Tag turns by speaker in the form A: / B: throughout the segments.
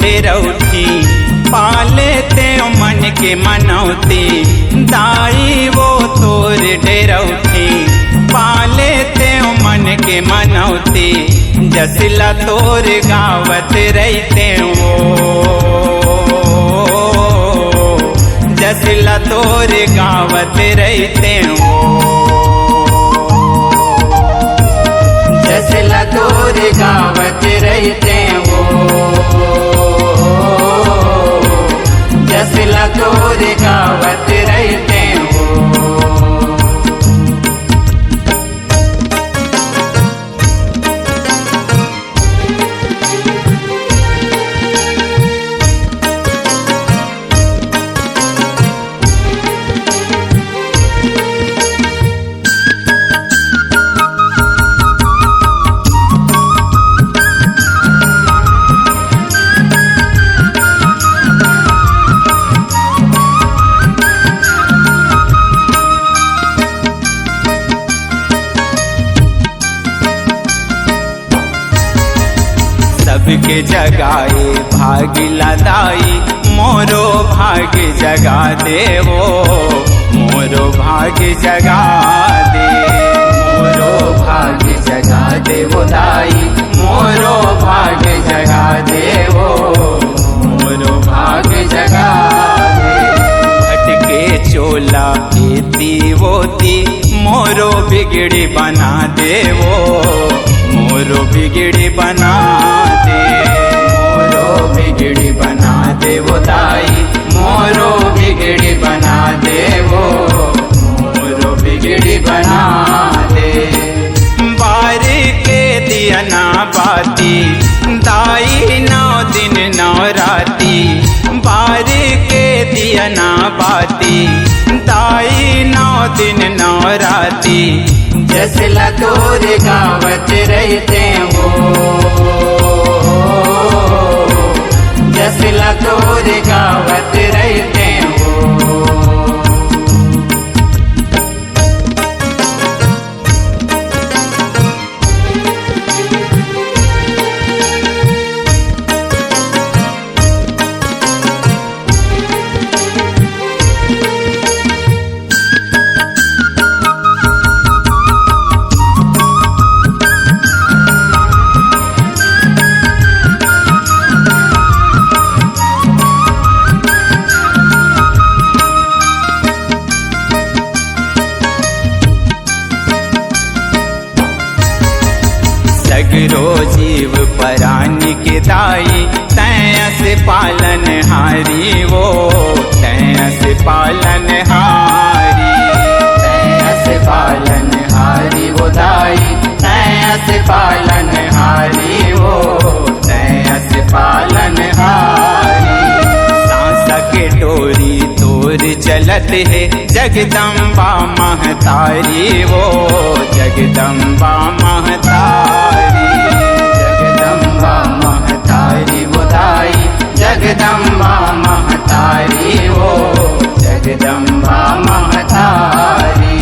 A: डेरौठी पाले ते मन के मनौती। दाई वो तोर डेरौठी पाले ते मन के मनौती। जसला तोर गावत रहते वो, जसला तोर गावत रहते वो, जसला तोर गावत रहते वो, जसला तोर गावत रहते हो। सबके जगाए भाग लदाई मोरो भाग जगा देवो, मोरो भाग जगा दे, मोरो भाग जगा देवो दाई, मोरो भाग जगा देवो, मोरो भाग जगा दे। भटके चोला एती वोती मोरो बिगड़ी बना देवो, मोरो बिगड़ी बना दे, मोरो बिगड़ी बना दे वो दाई, मोरो बिगड़ी बना दे वो, मोरो बिगड़ी बना दे। बार के दिया ना बाती दाई 9 दिन 9 राती, बार के दिया ना बाती दाई 9 दिन 9 राती। जसला तोर गावत रहते हो, जसला तोर गावत रहते हो। सगरो जीव परानी के दाई तैस पालन हारी वो, तैस पालन हारी, तैस पालन हारी वो दाई, तैस पालन हारी वो, तैस पालन हारी। सांसा के डोरी तोर चलत है जगदम्बा महतारी वो, जगदम्बा महतारी, जगदम्बा महतारी वो दाई, जगदम्बा महतारी वो, जगदम्बा महतारी।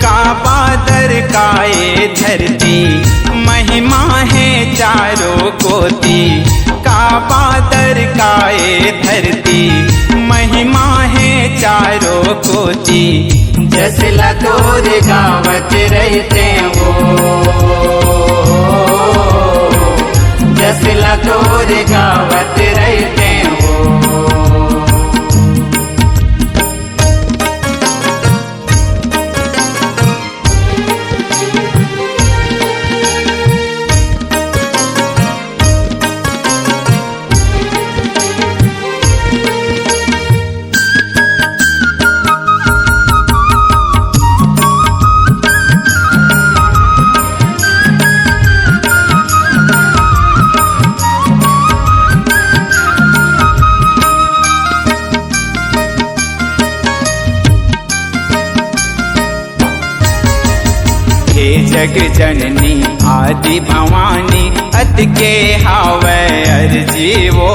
A: काबा दर काए धरती महिमा है चारों कोती, काबा दर काए धरती महिमा है चारों कोती। जसला तोर गावत रहते हो, जसला तोर गावत रहते हो। जग जननी आदि भवानी अत के हावै अर्जी वो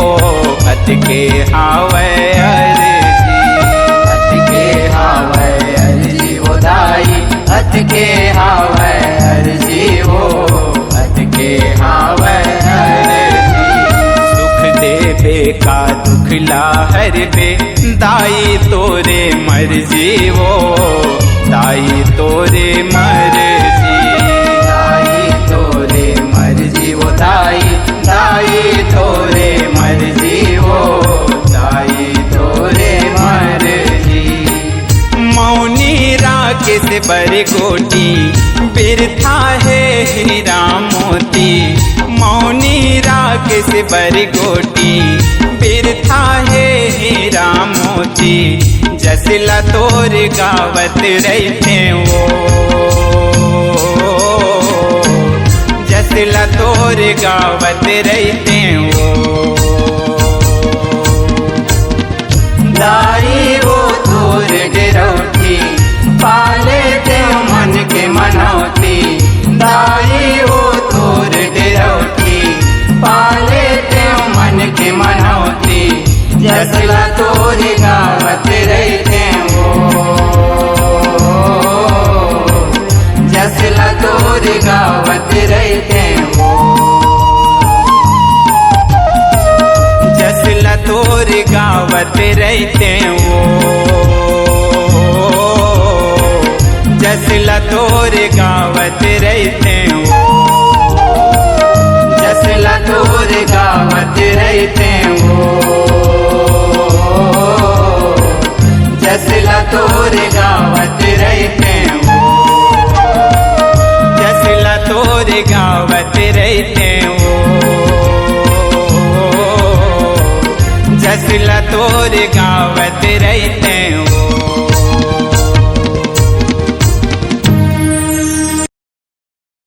A: अत के हावै अर्जी अत के हावै अर्जी वो दाई अत के हावै अर्जी वो अत के हावै अर्जी सुख देवे का दुख ला हरबे दाई तोरे मर्जी वो दाई तोरे मर्जी दाई तोरे मर्जी वो दाई दाई तोरे मर्जी वो दाई तोरे मर्जी मौनी राकेश बरगोटी बिरथा है हीरा मोती मौनी राकेश बरगोटी बिरथा है हीरा मोती जसला तोर गावत रहते वो जसला तोर गावत रहते वो दाई वो तोर डरौती पाले ते मन के मनौती दाई वो तोर डरौती पाले ते मन के मनौती जसला तोर गावत रहते वो जसला तोर गावत रहते वो जसला तोर गावत रहते वो जसला तोर गावत रहते वो जसला तोर गावत रहते वो जसला तोर गावत रहते वो जसला तोर गावत रहते वो जसला तोर